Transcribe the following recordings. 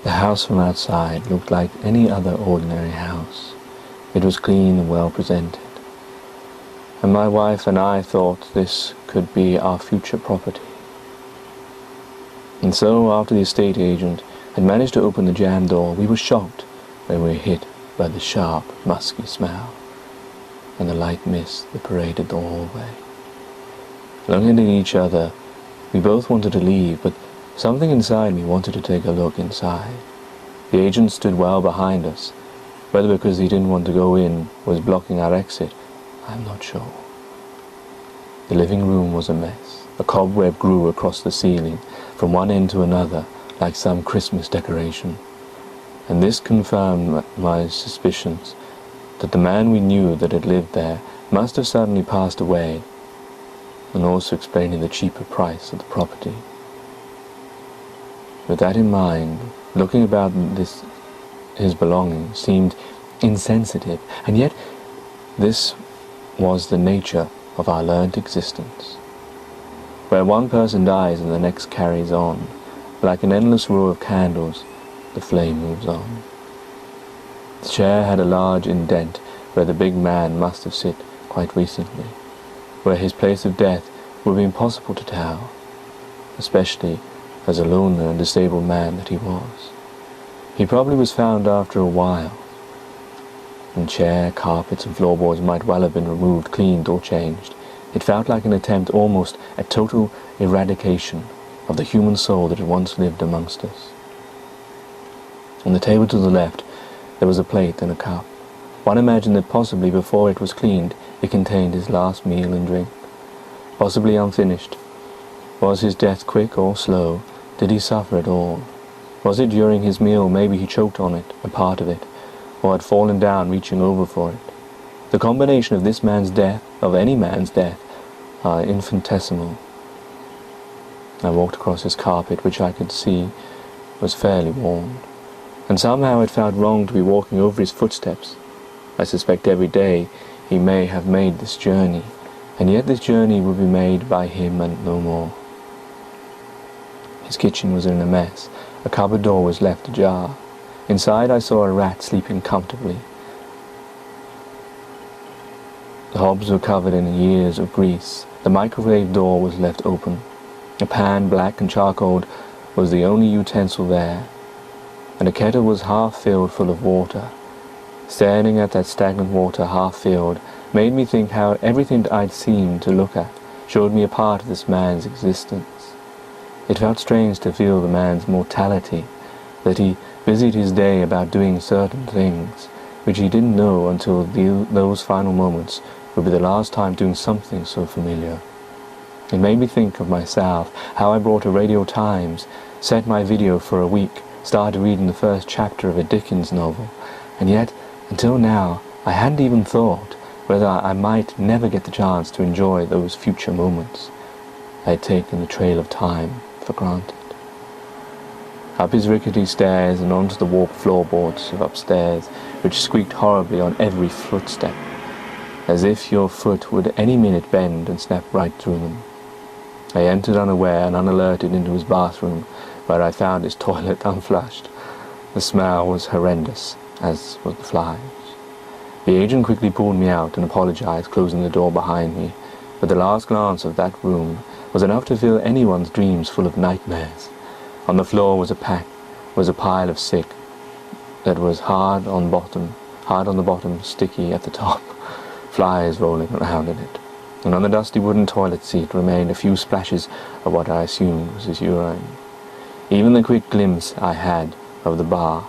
The house from outside looked like any other ordinary house. It was clean and well presented, and my wife and I thought this could be our future property. And so, after the estate agent had managed to open the jam door, we were shocked when we were hit by the sharp, musky smell and the light mist that paraded the hallway. Looking at each other, we both wanted to leave, but something inside me wanted to take a look inside. The agent stood well behind us. Whether because he didn't want to go in, was blocking our exit, I'm not sure. The living room was a mess. A cobweb grew across the ceiling, from one end to another, like some Christmas decoration. And this confirmed my suspicions that the man we knew that had lived there must have suddenly passed away, and also explaining the cheaper price of the property. With that in mind, looking about his belongings seemed insensitive, and yet this was the nature of our learnt existence. Where one person dies and the next carries on, like an endless row of candles, the flame moves on. The chair had a large indent where the big man must have sit quite recently, where his place of death would be impossible to tell, especially as a lonely and disabled man that he was. He probably was found after a while, and chair, carpets and floorboards might well have been removed, cleaned or changed. It felt like an attempt almost at total eradication of the human soul that had once lived amongst us. On the table to the left there was a plate and a cup. One imagined that possibly before it was cleaned it contained his last meal and drink, possibly unfinished. Was his death quick or slow? Did he suffer at all? Was it during his meal maybe he choked on it, a part of it, or had fallen down reaching over for it? The combination of this man's death, of any man's death, are infinitesimal. I walked across his carpet, which I could see was fairly worn, and somehow it felt wrong to be walking over his footsteps. I suspect every day he may have made this journey, and yet this journey would be made by him and no more. His kitchen was in a mess. A cupboard door was left ajar. Inside I saw a rat sleeping comfortably. The hobs were covered in years of grease. The microwave door was left open. A pan, black and charcoaled, was the only utensil there, and a kettle was half filled full of water. Staring at that stagnant water half filled made me think how everything I'd seemed to look at showed me a part of this man's existence. It felt strange to feel the man's mortality, that he busied his day about doing certain things, which he didn't know until those final moments would be the last time doing something so familiar. It made me think of myself, how I brought a Radio Times, set my video for a week, started reading the first chapter of a Dickens novel, and yet, until now, I hadn't even thought whether I might never get the chance to enjoy those future moments. I had taken the trail of time for granted. Up his rickety stairs and onto the warped floorboards of upstairs, which squeaked horribly on every footstep, as if your foot would any minute bend and snap right through them. I entered unaware and unalerted into his bathroom, where I found his toilet unflushed. The smell was horrendous, as was the flies. The agent quickly pulled me out and apologized, closing the door behind me, but the last glance of that room was enough to fill anyone's dreams full of nightmares. On the floor was a pile of sick that was hard on the bottom, sticky at the top, flies rolling around in it. And on the dusty wooden toilet seat remained a few splashes of what I assumed was his urine. Even the quick glimpse I had of the bath,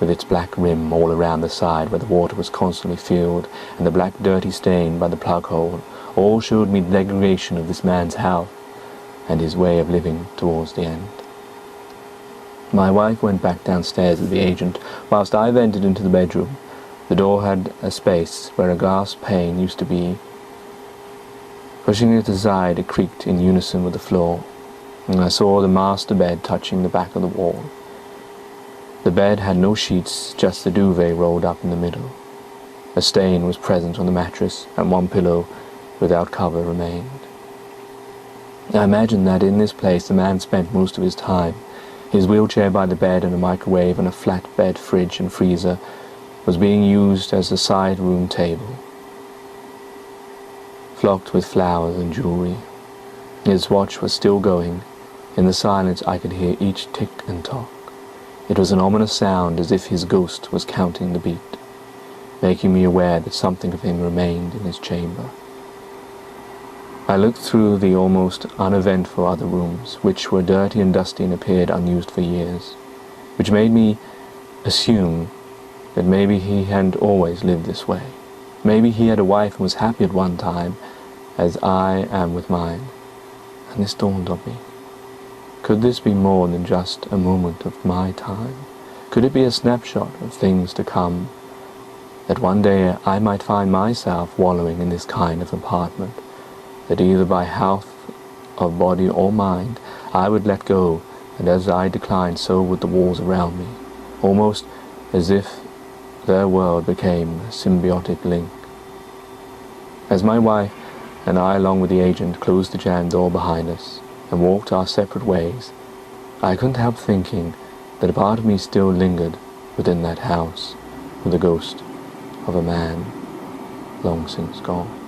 with its black rim all around the side where the water was constantly filled, and the black dirty stain by the plug hole, all showed me the degradation of this man's health and his way of living towards the end. My wife went back downstairs with the agent, whilst I ventured into the bedroom. The door had a space where a glass pane used to be. Pushing it aside, it creaked in unison with the floor, and I saw the master bed touching the back of the wall. The bed had no sheets, just the duvet rolled up in the middle. A stain was present on the mattress, and one pillow without cover remained. I imagined that in this place the man spent most of his time. His wheelchair by the bed and a microwave and a flatbed fridge and freezer was being used as a side room table, flocked with flowers and jewelry. His watch was still going. In the silence I could hear each tick and tock. It was an ominous sound, as if his ghost was counting the beat, making me aware that something of him remained in his chamber. I looked through the almost uneventful other rooms, which were dirty and dusty and appeared unused for years, which made me assume that maybe he hadn't always lived this way. Maybe he had a wife and was happy at one time, as I am with mine. And this dawned on me. Could this be more than just a moment of my time? Could it be a snapshot of things to come, that one day I might find myself wallowing in this kind of apartment, that either by health of body or mind I would let go, and as I declined so would the walls around me, almost as if their world became a symbiotic link. As my wife and I, along with the agent, closed the jammed door behind us and walked our separate ways, I couldn't help thinking that a part of me still lingered within that house with the ghost of a man long since gone.